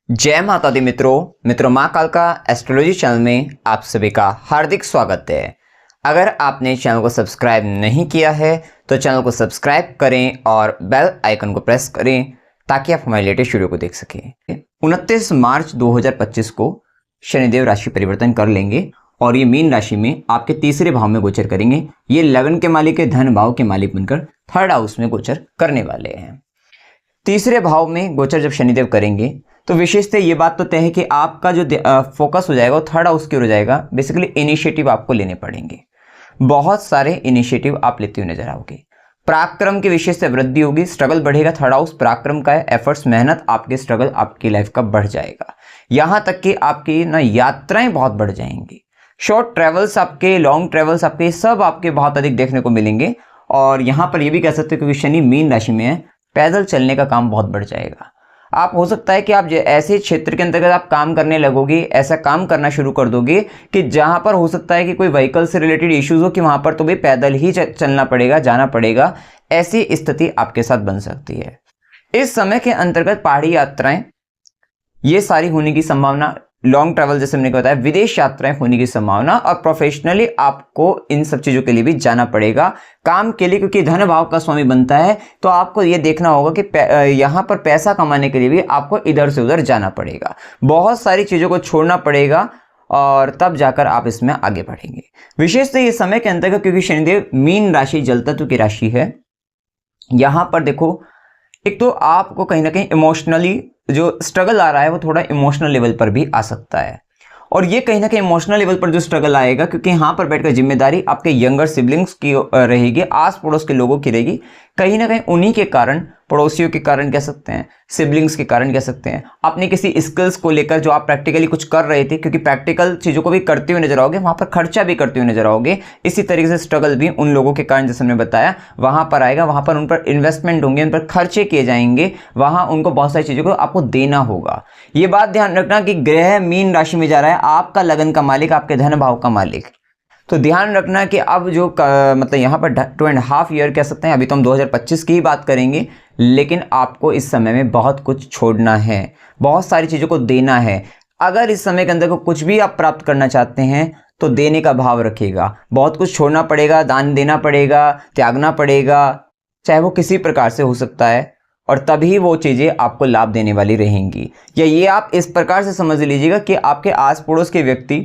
जय माता दी मित्रों माँ काल का एस्ट्रोलॉजी चैनल में आप सभी का हार्दिक स्वागत है। अगर आपने चैनल को सब्सक्राइब नहीं किया है तो चैनल को सब्सक्राइब करें और बेल आइकन को प्रेस करें ताकि आप हमारे लेटेस्ट वीडियो को देख सकें। 29 मार्च 2025 को शनिदेव राशि परिवर्तन कर लेंगे और ये मीन राशि में आपके तीसरे भाव में गोचर करेंगे। ये लगन के मालिक है, धन भाव के मालिक बनकर थर्ड हाउस में गोचर करने वाले हैं। तीसरे भाव में गोचर जब शनिदेव करेंगे तो विशेषतः ये बात तो तय है कि आपका जो फोकस हो जाएगा वो थर्ड हाउस की ओर हो जाएगा। बेसिकली इनिशिएटिव आपको लेने पड़ेंगे, बहुत सारे इनिशिएटिव आप लेते हुए नजर आओगे। पराक्रम की विशेषतः वृद्धि होगी, स्ट्रगल बढ़ेगा। थर्ड हाउस पराक्रम का है, एफर्ट्स, मेहनत, आपके स्ट्रगल आपकी लाइफ का बढ़ जाएगा। यहां तक कि आपकी ना यात्राएं बहुत बढ़ जाएंगी। शॉर्ट ट्रेवल्स आपके, लॉन्ग ट्रेवल्स आपके, सब आपके बहुत अधिक देखने को मिलेंगे। और यहां पर यह भी कह सकते हो क्योंकि शनि मीन राशि में है, पैदल चलने का काम बहुत बढ़ जाएगा। आप हो सकता है कि आप ऐसे क्षेत्र के अंतर्गत आप काम करने लगोगे, ऐसा काम करना शुरू कर दोगे कि जहां पर हो सकता है कि कोई व्हीकल से रिलेटेड इश्यूज हो कि वहां पर तो भी पैदल ही चलना पड़ेगा, जाना पड़ेगा। ऐसी स्थिति आपके साथ बन सकती है। इस समय के अंतर्गत पहाड़ी यात्राएं ये सारी होने की संभावना, लॉन्ग ट्रैवल जैसे मैंने बताया, विदेश यात्राएं होने की संभावना, और प्रोफेशनली आपको इन सब चीजों के लिए भी जाना पड़ेगा काम के लिए, क्योंकि धन भाव का स्वामी बनता है। तो आपको ये देखना होगा कि यहां पर पैसा कमाने के लिए भी आपको इधर से उधर जाना पड़ेगा, बहुत सारी चीजों को छोड़ना पड़ेगा और तब जाकर आप इसमें आगे बढ़ेंगे। विशेषतः ये समय के अंतर्गत क्योंकि शनिदेव मीन राशि जल तत्व की राशि है, यहां पर देखो एक तो आपको कहीं ना कहीं इमोशनली जो स्ट्रगल आ रहा है वो थोड़ा इमोशनल लेवल पर भी आ सकता है। और ये कहीं ना कहीं इमोशनल लेवल पर जो स्ट्रगल आएगा क्योंकि यहाँ पर बैठकर जिम्मेदारी आपके यंगर सिबलिंग्स की रहेगी, आस पड़ोस के लोगों की रहेगी। कहीं ना कहीं उन्हीं के कारण, पड़ोसियों के कारण कह सकते हैं, सिबलिंग्स के कारण कह सकते हैं, अपने किसी स्किल्स को लेकर जो आप प्रैक्टिकली कुछ कर रहे थे, क्योंकि प्रैक्टिकल चीज़ों को भी करते हुए नजर आओगे, वहाँ पर खर्चा भी करते हुए नजर आओगे। इसी तरीके से स्ट्रगल भी उन लोगों के कारण जैसे मैंने बताया वहाँ पर आएगा, वहाँ पर उन पर इन्वेस्टमेंट होंगे, उन पर खर्चे किए जाएंगे, वहाँ उनको बहुत सारी चीज़ों को आपको देना होगा। ये बात ध्यान रखना कि ग्रह मीन राशि में जा रहा है, आपका लगन का मालिक, आपके धन भाव का मालिक। तो ध्यान रखना कि अब जो मतलब यहाँ पर 2.5 ईयर कह सकते हैं, अभी तो हम 2025 की ही बात करेंगे, लेकिन आपको इस समय में बहुत कुछ छोड़ना है, बहुत सारी चीज़ों को देना है। अगर इस समय के अंदर को कुछ भी आप प्राप्त करना चाहते हैं तो देने का भाव रखिएगा, बहुत कुछ छोड़ना पड़ेगा, दान देना पड़ेगा, त्यागना पड़ेगा, चाहे वो किसी प्रकार से हो सकता है, और तभी वो चीज़ें आपको लाभ देने वाली रहेंगी। या ये आप इस प्रकार से समझ लीजिएगा कि आपके आस पड़ोस के व्यक्ति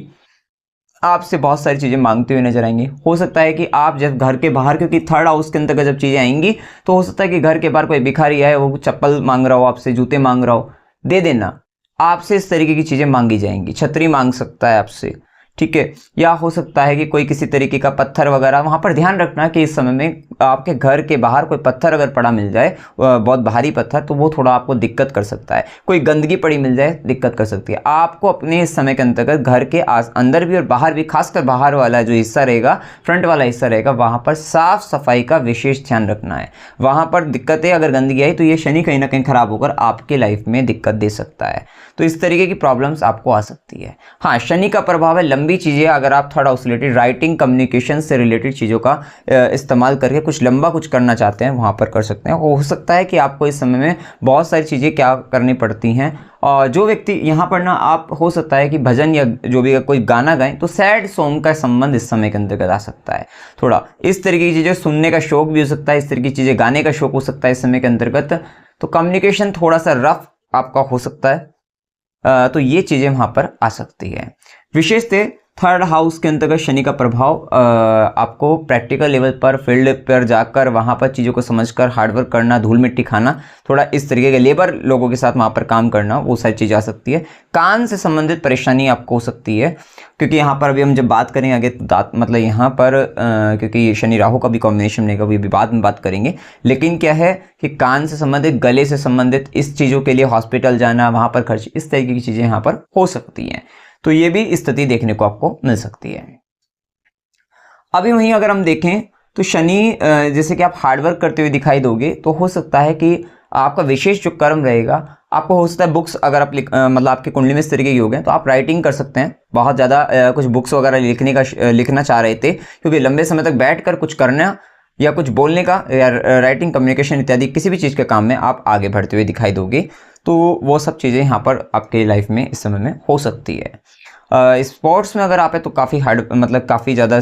आपसे बहुत सारी चीज़ें मांगते हुए नजर आएंगे। हो सकता है कि आप जब घर के बाहर, क्योंकि थर्ड हाउस के अंतर्गत जब चीज़ें आएंगी तो हो सकता है कि घर के बाहर कोई भिखारी है, वो चप्पल मांग रहा हो आपसे, जूते मांग रहा हो, दे देना। आपसे इस तरीके की चीज़ें मांगी जाएंगी, छतरी मांग सकता है आपसे, ठीक है। या हो सकता है कि कोई किसी तरीके का पत्थर वगैरह, वहां पर ध्यान रखना कि इस समय में आपके घर के बाहर कोई पत्थर अगर पड़ा मिल जाए, बहुत भारी पत्थर, तो वो थोड़ा आपको दिक्कत कर सकता है। कोई गंदगी पड़ी मिल जाए, दिक्कत कर सकती है। आपको अपने इस समय के अंतर्गत घर के अंदर भी और बाहर भी, खासकर बाहर वाला जो हिस्सा रहेगा, फ्रंट वाला हिस्सा रहेगा, वहां पर साफ सफाई का विशेष ध्यान रखना है। वहां पर दिक्कतें अगर गंदगी आई तो ये शनि कहीं ना कहीं खराब होकर आपके लाइफ में दिक्कत दे सकता है। तो इस तरीके की प्रॉब्लम्स आपको आ सकती है। हाँ, शनि का प्रभाव है लंबी चीजें, अगर आप third house related writing, communication से रिलेटेड चीज़ों का इस्तेमाल करके कुछ लंबा कुछ करना चाहते हैं, वहाँ पर कर सकते हैं। हो सकता है कि आपको इस समय में बहुत सारी चीज़ें क्या करनी पड़ती हैं। और जो व्यक्ति यहाँ पर ना, आप हो सकता है कि भजन या जो भी कोई गाना गाएं तो सैड सॉन्ग का संबंध इस समय के अंतर्गत आ सकता है। थोड़ा इस तरीके की चीज़ें सुनने का शौक भी हो सकता है, इस तरीके की चीज़ें गाने का शौक हो सकता है इस समय के अंतर्गत। तो कम्युनिकेशन थोड़ा सा रफ आपका हो सकता है, तो ये चीज़ें वहाँ पर आ सकती है। विशेषतः थर्ड हाउस के अंतर्गत शनि का प्रभाव आपको प्रैक्टिकल लेवल पर, फील्ड पर जाकर वहाँ पर चीज़ों को समझकर हार्डवर्क करना, धूल मिट्टी खाना, थोड़ा इस तरीके के लेबर लोगों के साथ वहाँ पर काम करना, वो सारी चीज़ें आ सकती है। कान से संबंधित परेशानी आपको हो सकती है, क्योंकि यहाँ पर अभी हम जब बात करेंगे आगे दांत, मतलब यहाँ पर क्योंकि शनि राहु का भी कॉम्बिनेशन नहीं, कभी भी बाद में बात करेंगे। लेकिन क्या है कि कान से संबंधित, गले से संबंधित इस चीज़ों के लिए हॉस्पिटल जाना, वहाँ पर खर्च, इस तरीके की चीज़ें यहाँ पर हो सकती हैं। तो ये भी स्थिति देखने को आपको मिल सकती है। अभी वहीं अगर हम देखें तो शनि जैसे कि आप हार्डवर्क करते हुए दिखाई दोगे, तो हो सकता है कि आपका विशेष जो कर्म रहेगा, आपको हो सकता है बुक्स, अगर आप मतलब आपकी कुंडली में इस तरीके की हो गए तो आप राइटिंग कर सकते हैं। बहुत ज़्यादा कुछ बुक्स वगैरह लिखना चाह रहे थे, क्योंकि लंबे समय तक बैठकर कुछ करना या कुछ बोलने का या राइटिंग, कम्युनिकेशन इत्यादि किसी भी चीज़ के काम में आप आगे बढ़ते हुए दिखाई दोगे। तो वो सब चीज़ें यहाँ पर आपके लाइफ में इस समय में हो सकती है। स्पोर्ट्स में अगर आप है तो काफ़ी हार्ड, मतलब काफ़ी ज़्यादा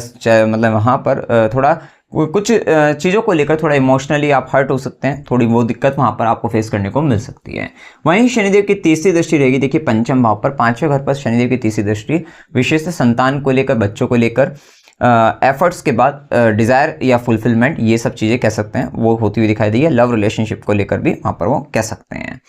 मतलब वहाँ पर थोड़ा कुछ चीज़ों को लेकर थोड़ा इमोशनली आप हर्ट हो सकते हैं, थोड़ी वो दिक्कत वहाँ पर आपको फेस करने को मिल सकती है। वहीं शनिदेव की तीसरी दृष्टि रहेगी, देखिए पंचम भाव पर, पांचवें घर पर शनिदेव की तीसरी दृष्टि विशेष संतान को लेकर, बच्चों को लेकर, एफर्ट्स के बाद डिज़ायर या फुलफिलमेंट, ये सब चीज़ें कह सकते हैं वो होती हुई दिखाई दी है। लव रिलेशनशिप को लेकर भी वहाँ पर वो कह सकते हैं।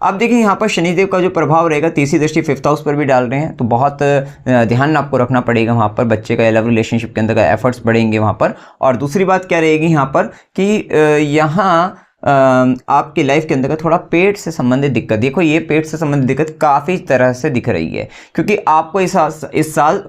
अब देखिए यहाँ पर शनिदेव का जो प्रभाव रहेगा, तीसरी दृष्टि फिफ्थ हाउस पर भी डाल रहे हैं, तो बहुत ध्यान आपको रखना पड़ेगा वहाँ पर। बच्चे का लव रिलेशनशिप के अंदर का एफर्ट्स बढ़ेंगे वहाँ पर। और दूसरी बात क्या रहेगी यहाँ पर कि यहाँ आपकी लाइफ के अंदर का थोड़ा पेट से संबंधित दिक्कत, देखो ये पेट से संबंधित दिक्कत काफ़ी तरह से दिख रही है, क्योंकि आपको इस साल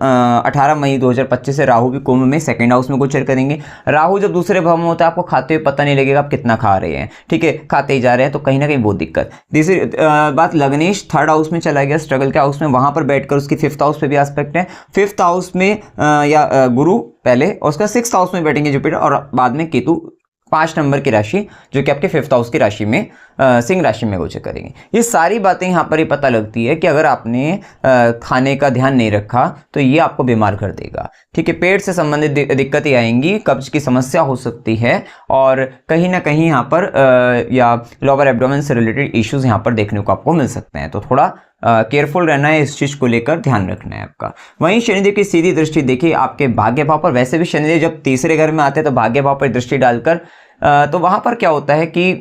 18 मई 2025 से राहु भी कुंभ में सेकंड हाउस में गोचर करेंगे। राहु जब दूसरे भाव में होता है, आपको खाते हुए पता नहीं लगेगा आप कितना खा रहे हैं, ठीक है, खाते ही जा रहे हैं, तो कहीं ना कहीं वो दिक्कत। तीसरी बात, लग्नेश थर्ड हाउस में चला गया, स्ट्रगल के हाउस में, वहां पर बैठकर उसकी फिफ्थ हाउस पे भी एस्पेक्ट है। फिफ्थ हाउस में या गुरु पहले, और उसका सिक्स्थ हाउस में बैठेंगे जुपिटर, और बाद में केतु 5 नंबर की राशि जो कि आपके फिफ्थ हाउस की राशि में सिंह राशि में गोचर करेंगे। ये सारी बातें यहाँ पर ही पता लगती है कि अगर आपने खाने का ध्यान नहीं रखा तो ये आपको बीमार कर देगा, ठीक है। पेट से संबंधित दिक्कतें आएंगी, कब्ज की समस्या हो सकती है, और कहीं ना कहीं यहाँ पर या लोअर एब्डोमेन से रिलेटेड इश्यूज यहाँ पर देखने को आपको मिल सकते हैं। तो थोड़ा केयरफुल रहना है, इस चीज को लेकर ध्यान रखना है आपका। वहीं शनिदेव की सीधी दृष्टि देखिए आपके भाग्य भाव पर, वैसे भी शनिदेव जब तीसरे घर में आते हैं तो भाग्य भाव पर दृष्टि डालकर तो वहां पर क्या होता है कि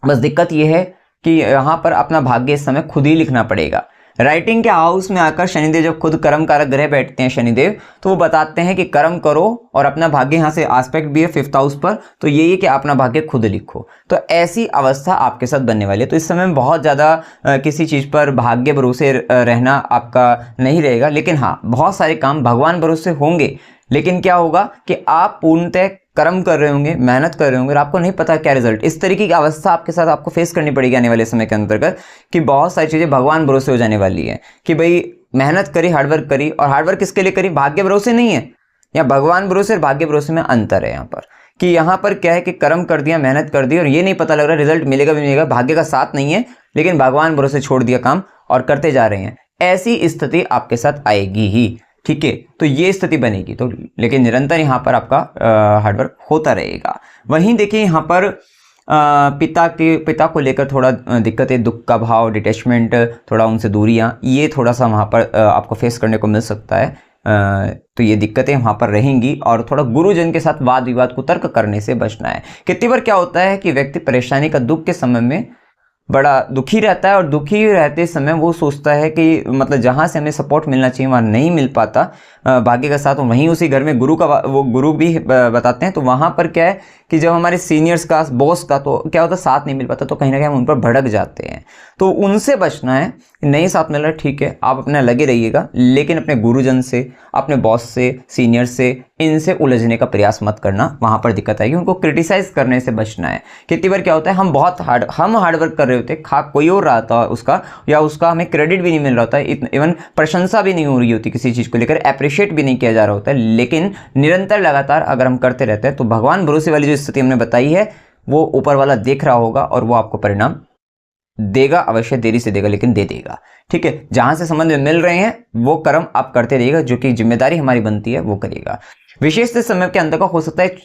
बस दिक्कत यह है कि यहाँ पर अपना भाग्य इस समय खुद ही लिखना पड़ेगा। राइटिंग के हाउस में आकर शनिदेव जब खुद कर्म कारक ग्रह बैठते हैं शनिदेव, तो वो बताते हैं कि कर्म करो और अपना भाग्य, यहाँ से एस्पेक्ट भी है फिफ्थ हाउस पर, तो यही है कि अपना भाग्य खुद लिखो। तो ऐसी अवस्था आपके साथ बनने वाली है। तो इस समय में बहुत ज़्यादा किसी चीज़ पर भाग्य भरोसे रहना आपका नहीं रहेगा, लेकिन हाँ बहुत सारे काम भगवान भरोसे होंगे। लेकिन क्या होगा कि आप पूर्णतः कर्म कर रहे होंगे, मेहनत कर रहे होंगे, और आपको नहीं पता क्या रिजल्ट। इस तरीके की अवस्था आपके साथ आपको फेस करनी पड़ेगी आने वाले समय के अंतर्गत, कि बहुत सारी चीजें भगवान भरोसे हो जाने वाली है, कि भाई मेहनत करी, हार्डवर्क करी, और हार्डवर्क किसके लिए करी, भाग्य भरोसे नहीं है। या भगवान भरोसे और भाग्य भरोसे में अंतर है यहाँ पर, कि यहाँ पर क्या है कि कर्म कर दिया, मेहनत कर दी, और ये नहीं पता लग रहा रिजल्ट मिलेगा भी मिलेगा, भाग्य का साथ नहीं है, लेकिन भगवान भरोसे छोड़ दिया काम और करते जा रहे हैं। ऐसी स्थिति आपके साथ आएगी ही, ठीक है। तो ये स्थिति बनेगी, तो लेकिन निरंतर यहाँ पर आपका हार्डवर्क होता रहेगा। वहीं देखिए यहाँ पर पिता को लेकर थोड़ा दिक्कतें, दुख का भाव, डिटैचमेंट, थोड़ा उनसे दूरियाँ, ये थोड़ा सा वहाँ पर आपको फेस करने को मिल सकता है। तो ये दिक्कतें वहाँ पर रहेंगी, और थोड़ा गुरुजन के साथ वाद विवाद को तर्क करने से बचना है। कितनी बार क्या होता है कि व्यक्ति परेशानी का, दुख के समय में बड़ा दुखी रहता है, और दुखी रहते समय वो सोचता है कि मतलब जहाँ से हमें सपोर्ट मिलना चाहिए वहाँ नहीं मिल पाता भाग्य का साथ। वहीं उसी घर में गुरु का, वो गुरु भी बताते हैं, तो वहाँ पर क्या है कि जब हमारे सीनियर्स का, बॉस का, तो क्या होता है साथ नहीं मिल पाता, तो कहीं ना कहीं हम उन पर भड़क जाते हैं। तो उनसे बचना है, नहीं साथ मिल रहा ठीक है, आप अपना लगे रहिएगा, लेकिन अपने गुरुजन से, अपने बॉस से, सीनियर से, इनसे उलझने का प्रयास मत करना, वहाँ पर दिक्कत आएगी। उनको क्रिटिसाइज करने से बचना है। कितनी बार क्या होता है हम बहुत हार्डवर्क कर रहे होते, खा कोई और रहा था उसका, या उसका हमें क्रेडिट भी नहीं मिल रहा होता, इवन प्रशंसा भी नहीं हो रही होती किसी चीज़ को लेकर, अप्रिशिएट भी नहीं किया जा रहा होता है, लेकिन निरंतर लगातार अगर हम करते रहते हैं तो भगवान भरोसे वाली जो स्थिति हमने बताई है वो ऊपर वाला देख रहा होगा, और वो आपको परिणाम देगा, अवश्य देरी से देगा, लेकिन दे देगा, ठीक है। जहां से संबंध मिल रहे हैं वो कर्म आप करते रहिएगा, जो कि जिम्मेदारी हमारी बनती है वो करिएगा। विशेष समय के अंतर का हो सकता है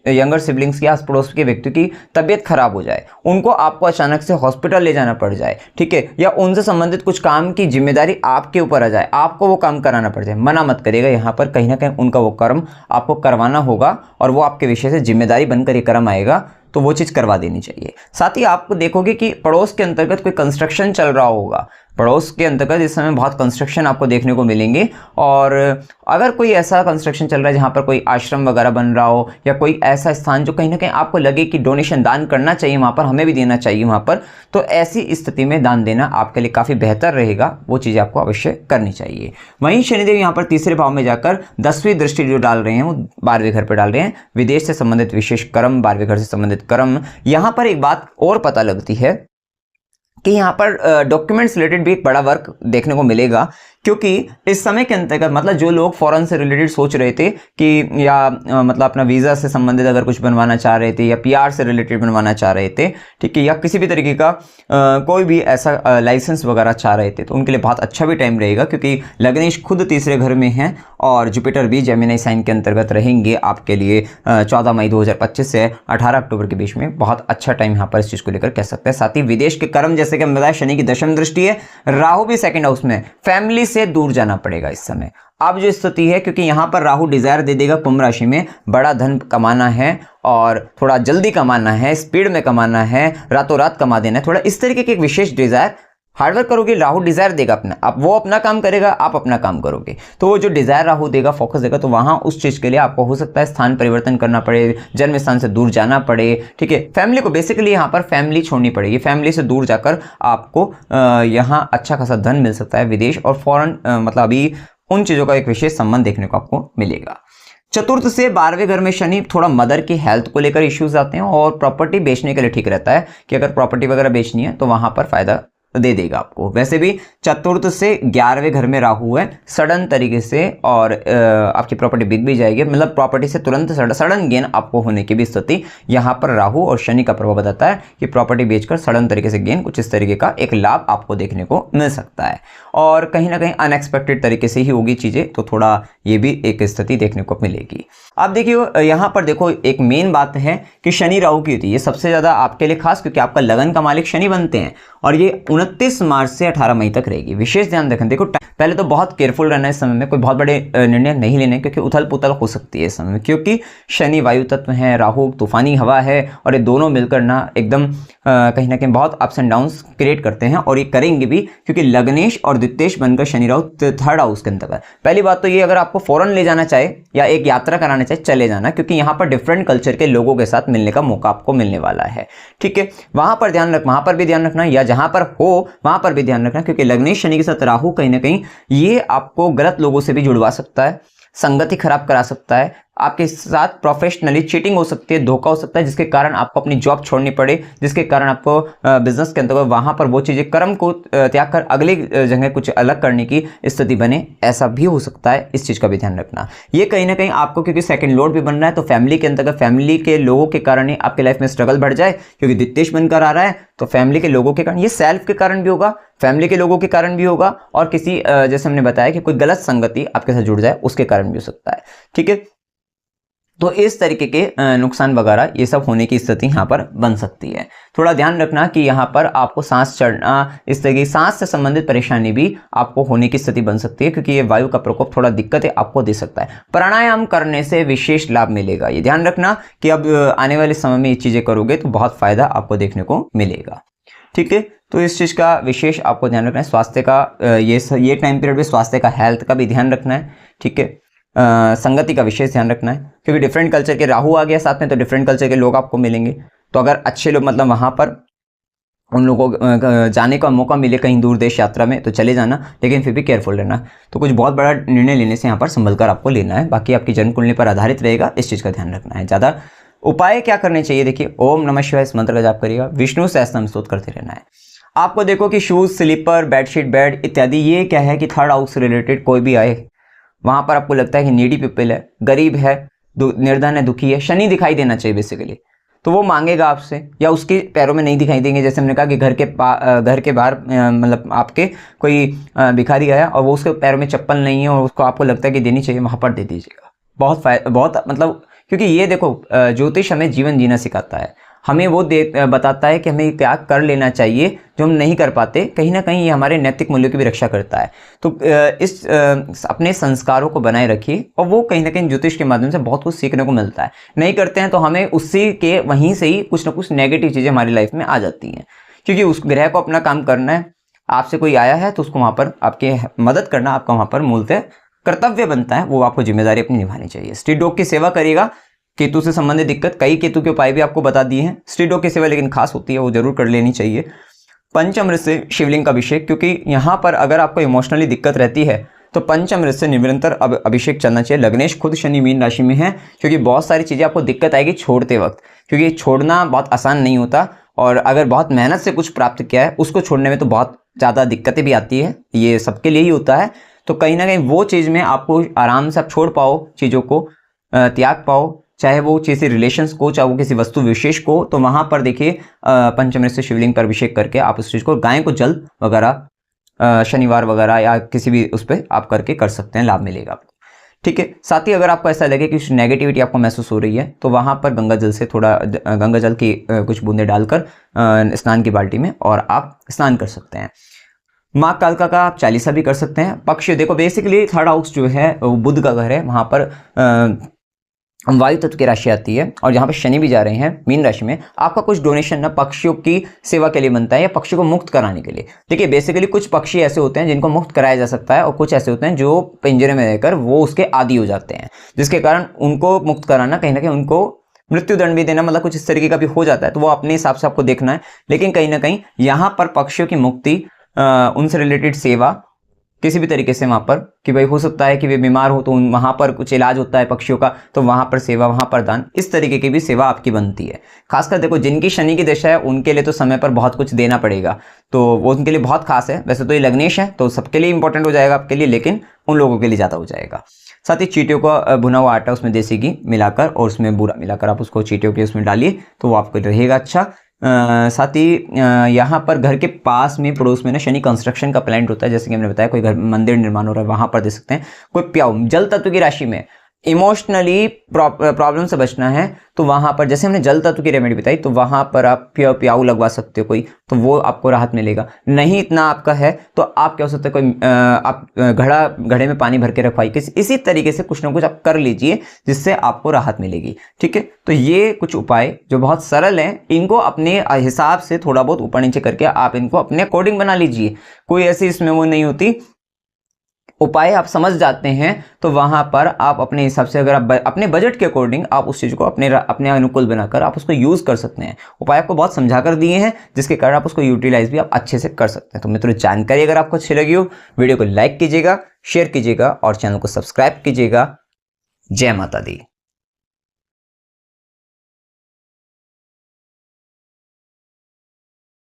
यंगर सिबलिंग्स की, आस पड़ोस के व्यक्ति की तबीयत खराब हो जाए, उनको आपको अचानक से हॉस्पिटल ले जाना पड़ जाए, ठीक है, या उनसे संबंधित कुछ काम की जिम्मेदारी आपके ऊपर आ जाए, आपको वो काम कराना पड़ जाए, मना मत करिएगा। यहाँ पर कहीं ना कहीं उनका वो कर्म आपको करवाना होगा, और वो आपके विषय से जिम्मेदारी बनकर ये कर्म आएगा, तो वो चीज़ करवा देनी चाहिए। साथ ही आपको देखोगे कि पड़ोस के अंतर्गत कोई कंस्ट्रक्शन चल रहा होगा, पड़ोस के अंतर्गत इस समय बहुत कंस्ट्रक्शन आपको देखने को मिलेंगे। और अगर कोई ऐसा कंस्ट्रक्शन चल रहा है जहाँ पर कोई आश्रम वगैरह बन रहा हो, या कोई ऐसा स्थान जो कहीं ना कहीं आपको लगे कि डोनेशन, दान करना चाहिए वहाँ पर, हमें भी देना चाहिए वहाँ पर, तो ऐसी स्थिति में दान देना आपके लिए काफ़ी बेहतर रहेगा, वो चीज़ें आपको अवश्य करनी चाहिए। वहीं शनिदेव यहाँ पर तीसरे भाव में जाकर 10वीं दृष्टि जो डाल रहे हैं वो 12वें घर पर डाल रहे हैं। विदेश से संबंधित विशेष कर्म, 12वें घर से संबंधित कर्म। यहाँ पर एक बात और पता लगती है कि यहाँ पर डॉक्यूमेंट्स रिलेटेड भी एक बड़ा वर्क देखने को मिलेगा, क्योंकि इस समय के अंतर्गत मतलब जो लोग फॉरेन से रिलेटेड सोच रहे थे कि या मतलब अपना वीज़ा से संबंधित अगर कुछ बनवाना चाह रहे थे या पीआर से रिलेटेड बनवाना चाह रहे थे, ठीक है, या किसी भी तरीके का कोई भी ऐसा लाइसेंस वगैरह चाह रहे थे, तो उनके लिए बहुत अच्छा भी टाइम रहेगा, क्योंकि लग्नेश खुद तीसरे घर में हैं और जुपिटर भी जेमिनी साइन के अंतर्गत रहेंगे आपके लिए 14 मई 2025 से 18 अक्टूबर के बीच में। बहुत अच्छा टाइम यहाँ पर इस चीज़ को लेकर कह सकते हैं। साथ ही विदेश के कर्म, जैसे कि हम बताया, शनि की दशम दृष्टि है, राहु भी सेकंड हाउस में, फैमिली से दूर जाना पड़ेगा इस समय। अब जो स्थिति है, क्योंकि यहां पर राहु डिजायर दे देगा कुंभ राशि में, बड़ा धन कमाना है और थोड़ा जल्दी कमाना है, स्पीड में कमाना है, रातों रात कमा देना है, थोड़ा इस तरीके के एक विशेष डिजायर, हार्डवर्क करोगे, राहु डिजायर देगा अपना, अब वो अपना काम करेगा, आप अपना काम करोगे, तो वो जो डिजायर राहु देगा, फोकस देगा, तो वहां उस चीज के लिए आपको हो सकता है स्थान परिवर्तन करना पड़े, जन्म स्थान से दूर जाना पड़े, ठीक है। फैमिली को बेसिकली यहाँ पर फैमिली छोड़नी पड़ेगी, फैमिली से दूर जाकर आपको यहाँ अच्छा खासा धन मिल सकता है, विदेश और फॉरेन मतलब अभी उन चीजों का एक विशेष संबंध देखने को आपको मिलेगा। चतुर्थ से 12वें घर में शनि, थोड़ा मदर की हेल्थ को लेकर इश्यूज आते हैं और प्रॉपर्टी बेचने के लिए ठीक रहता है कि अगर प्रॉपर्टी वगैरह बेचनी है तो वहां पर फायदा दे देगा आपको। वैसे भी चतुर्थ से 11वें घर में राहु है, सडन तरीके से और आपकी प्रॉपर्टी बिक भी जाएगी, मतलब प्रॉपर्टी से तुरंत सडन गेन आपको होने की भी स्थिति यहाँ पर राहु और शनि का प्रभाव बताता है कि प्रॉपर्टी बेचकर सडन तरीके से गेन, कुछ इस तरीके का एक लाभ आपको देखने को मिल सकता है और कहीं ना कहीं अनएक्सपेक्टेड तरीके से ही होगी चीजें, तो थोड़ा ये भी एक स्थिति देखने को मिलेगी। अब देखिए यहाँ पर देखो, एक मेन बात है कि शनि राहु की होती है, ये सबसे ज्यादा आपके लिए खास, क्योंकि आपका लगन का मालिक शनि बनते हैं और ये 29 मार्च से 18 मई तक रहेगी। विशेष ध्यान रखें, देखो पहले तो बहुत केयरफुल रहना है इस समय में, कोई बहुत बड़े निर्णय नहीं लेने, क्योंकि उथल पुथल हो सकती है इस समय में, क्योंकि शनि वायु तत्व है, राहु तूफानी हवा है और ये दोनों मिलकर ना एकदम कहीं ना कहीं बहुत अप्स एंड डाउन्स क्रिएट करते हैं और ये करेंगे भी, क्योंकि लग्नेश और द्वितेश बनकर शनि राहु थर्ड हाउस के अंतर्गत। पहली बात तो ये, अगर आपको फॉरेन ले जाना चाहे या एक यात्रा कराना चाहे, चले जाना, क्योंकि यहाँ पर डिफरेंट कल्चर के लोगों के साथ मिलने का मौका आपको मिलने वाला है, ठीक है। वहां पर ध्यान रख, वहां पर भी ध्यान रखना, या जहां पर हो वहां पर भी ध्यान रखना, क्योंकि लग्नेश शनि के साथ राहु कहीं ना कहीं ये आपको गलत लोगों से भी जुड़वा सकता है, संगति खराब करा सकता है, आपके साथ प्रोफेशनली चीटिंग हो सकती है, धोखा हो सकता है, जिसके कारण आपको अपनी जॉब छोड़नी पड़े, जिसके कारण आपको बिजनेस के अंतर्गत वहां पर वो चीजें कर्म को त्याग कर अगली जगह कुछ अलग करने की स्थिति बने, ऐसा भी हो सकता है। इस चीज का भी ध्यान रखना। ये कहीं ना कहीं आपको, क्योंकि सेकंड लॉर्ड भी बन रहा है, तो फैमिली के अंतर्गत फैमिली के लोगों के कारण ही आपकी लाइफ में स्ट्रगल बढ़ जाए, क्योंकि द्वितेश बनकर आ रहा है, तो फैमिली के लोगों के कारण, ये सेल्फ के कारण भी होगा, फैमिली के लोगों के कारण भी होगा और किसी जैसे हमने बताया कि कोई गलत संगति आपके साथ जुड़ जाए उसके कारण भी हो सकता है, ठीक है। तो इस तरीके के नुकसान वगैरह ये सब होने की स्थिति यहाँ पर बन सकती है। थोड़ा ध्यान रखना कि यहाँ पर आपको सांस चढ़ना, इस तरह की सांस से संबंधित परेशानी भी आपको होने की स्थिति बन सकती है, क्योंकि ये वायु का प्रकोप थोड़ा दिक्कतें आपको दे सकता है। प्राणायाम करने से विशेष लाभ मिलेगा, ये ध्यान रखना कि अब आने वाले समय में ये चीजें करोगे तो बहुत फायदा आपको देखने को मिलेगा, ठीक है। तो इस चीज का विशेष आपको ध्यान रखना है। स्वास्थ्य का ये टाइम पीरियड में स्वास्थ्य का, हेल्थ का भी ध्यान रखना है, ठीक है। संगति का विशेष ध्यान रखना है, क्योंकि डिफरेंट कल्चर के राहु आ गया साथ में, तो डिफरेंट कल्चर के लोग आपको मिलेंगे, तो अगर अच्छे लोग मतलब वहां पर उन लोगों को जाने का मौका मिले कहीं दूर देश यात्रा में तो चले जाना, लेकिन फिर भी केयरफुल रहना। तो कुछ बहुत बड़ा निर्णय लेने से यहाँ पर संभल कर आपको लेना है, बाकी आपकी जन्म कुंडली पर आधारित रहेगा, इस चीज का ध्यान रखना है। ज्यादा उपाय क्या करने चाहिए, देखिए ओम नमः शिवाय इस मंत्र का जाप करिएगा, विष्णु सहस्त्रनाम स्तोत्र करते रहना है। आपको देखो कि शूज, स्लीपर, बेडशीट, बेड इत्यादि, ये क्या है कि थर्ड हाउस से रिलेटेड कोई भी आए, वहां पर आपको लगता है कि नीडी पीपल है, गरीब है, निर्धन है, दुखी है, शनि दिखाई देना चाहिए बेसिकली, तो वो मांगेगा आपसे, या उसके पैरों में नहीं दिखाई देंगे। जैसे हमने कहा कि घर के बाहर मतलब आपके कोई भिखारी आया और वो उसके पैरों में चप्पल नहीं है और उसको आपको लगता है कि देनी चाहिए, वहां पर दे दीजिएगा। बहुत मतलब, क्योंकि ये देखो ज्योतिष हमें जीवन जीना सिखाता है, हमें वो बताता है कि हमें त्याग कर लेना चाहिए जो हम नहीं कर पाते। कहीं ना कहीं ये हमारे नैतिक मूल्यों की भी रक्षा करता है। तो अपने संस्कारों को बनाए रखिए, और वो कहीं ना कहीं ज्योतिष के माध्यम से बहुत कुछ सीखने को मिलता है। नहीं करते हैं तो हमें उसी के वहीं से ही कुछ ना कुछ नेगेटिव चीजें हमारी लाइफ में आ जाती हैं, क्योंकि उस ग्रह को अपना काम करना है। आपसे कोई आया है तो उसको वहां पर आपकी मदद करना आपका वहां पर मूलतः कर्तव्य बनता है, वो आपको जिम्मेदारी अपनी निभानी चाहिए। स्ट्रीट डॉग की सेवा करिएगा। केतु से संबंधित दिक्कत, कई केतु के उपाय भी आपको बता दिए हैं। स्ट्रीट डॉग की सेवा लेकिन खास होती है, वो जरूर कर लेनी चाहिए। पंचामृत से शिवलिंग का अभिषेक, क्योंकि यहाँ पर अगर आपको इमोशनली दिक्कत रहती है तो पंचामृत से निरंतर अभिषेक चलना चाहिए। लग्नेश खुद शनि मीन राशि में है, क्योंकि बहुत सारी चीजें आपको दिक्कत आएगी छोड़ते वक्त, क्योंकि छोड़ना बहुत आसान नहीं होता, और अगर बहुत मेहनत से कुछ प्राप्त किया है उसको छोड़ने में तो बहुत ज़्यादा दिक्कतें भी आती है, ये सबके लिए ही होता है। तो कहीं ना कहीं वो चीज़ में आपको आराम से आप छोड़ पाओ, चीज़ों को त्याग पाओ, चाहे वो किसी रिलेशंस को, चाहे वो किसी वस्तु विशेष को। तो वहां पर देखिए पंचामृत से शिवलिंग पर अभिषेक करके आप उस चीज़ को, गाय को जल वगैरह शनिवार वगैरह या किसी भी उस पर आप करके कर सकते हैं, लाभ मिलेगा आपको। ठीक है। साथ ही अगर आपको ऐसा लगे कि कुछ नेगेटिविटी आपको महसूस हो रही है तो वहां पर गंगा जल से थोड़ा गंगा जल की कुछ बूंदे डालकर स्नान की बाल्टी में और आप स्नान कर सकते हैं। माँ कालका का आप चालीसा भी कर सकते हैं। पक्ष देखो, बेसिकली थर्ड हाउस जो है वो बुध का घर है, वहां पर वायु तत्व की राशि आती है और जहां पर शनि भी जा रहे हैं मीन राशि में। आपका कुछ डोनेशन ना पक्षियों की सेवा के लिए बनता है या पक्षियों को मुक्त कराने के लिए। देखिए बेसिकली कुछ पक्षी ऐसे होते हैं जिनको मुक्त कराया जा सकता है और कुछ ऐसे होते हैं जो पिंजरे में रहकर वो उसके आदी हो जाते हैं, जिसके कारण उनको मुक्त कराना कहीं ना कहीं उनको मृत्यु दंड भी देना, मतलब कुछ इस तरीके का भी हो जाता है। तो वो अपने हिसाब से आपको देखना है, लेकिन कहीं ना कहीं यहाँ पर पक्षियों की मुक्ति, उनसे रिलेटेड सेवा किसी भी तरीके से वहां पर, कि भाई हो सकता है कि वे बीमार हो तो वहां पर कुछ इलाज होता है पक्षियों का, तो वहां पर सेवा, वहां पर दान, इस तरीके की भी सेवा आपकी बनती है। खासकर देखो जिनकी शनि की दशा है उनके लिए तो समय पर बहुत कुछ देना पड़ेगा, तो वो उनके लिए बहुत खास है। वैसे तो ये लग्नेश है तो सबके लिए इंपॉर्टेंट हो जाएगा आपके लिए, लेकिन उन लोगों के लिए ज्यादा हो जाएगा। साथ ही चींटियों का भुना हुआ आटा, उसमें देसी घी मिलाकर और उसमें बूरा मिलाकर आप उसको चींटियों के उसमें डालिए तो वो आपको रहेगा अच्छा। साथ ही यहाँ पर घर के पास में पड़ोस में ना शनि कंस्ट्रक्शन का प्लांट होता है, जैसे कि हमने बताया कोई घर मंदिर निर्माण हो रहा है वहां पर दे सकते हैं। कोई प्याऊ जल तत्व की राशि में इमोशनली प्रॉब्लम से बचना है तो वहां पर, जैसे हमने जल तत्व की रेमेडी बताई, तो वहां पर आप प्याऊ लगवा सकते हो कोई, तो वो आपको राहत मिलेगा। नहीं इतना आपका है तो आप क्या हो सकता है, कोई आप घड़े में पानी भर के रखवाइए, इसी तरीके से कुछ ना कुछ आप कर लीजिए जिससे आपको राहत मिलेगी। ठीक है। तो ये कुछ उपाय जो बहुत सरल हैं, इनको अपने हिसाब से थोड़ा बहुत ऊपर नीचे करके आप इनको अपने अकॉर्डिंग बना लीजिए। कोई ऐसी इसमें वो नहीं होती, उपाय आप समझ जाते हैं तो वहां पर आप अपने हिसाब से, अगर आप अपने बजट के अकॉर्डिंग आप उस चीज को अपने अनुकूल बनाकर आप उसको यूज कर सकते हैं। उपाय आपको बहुत समझा कर दिए हैं जिसके कारण आप उसको यूटिलाइज भी आप अच्छे से कर सकते हैं। तो मित्रों, जानकारी अगर आपको अच्छी लगी हो, वीडियो को लाइक कीजिएगा, शेयर कीजिएगा और चैनल को सब्सक्राइब कीजिएगा। जय माता दी।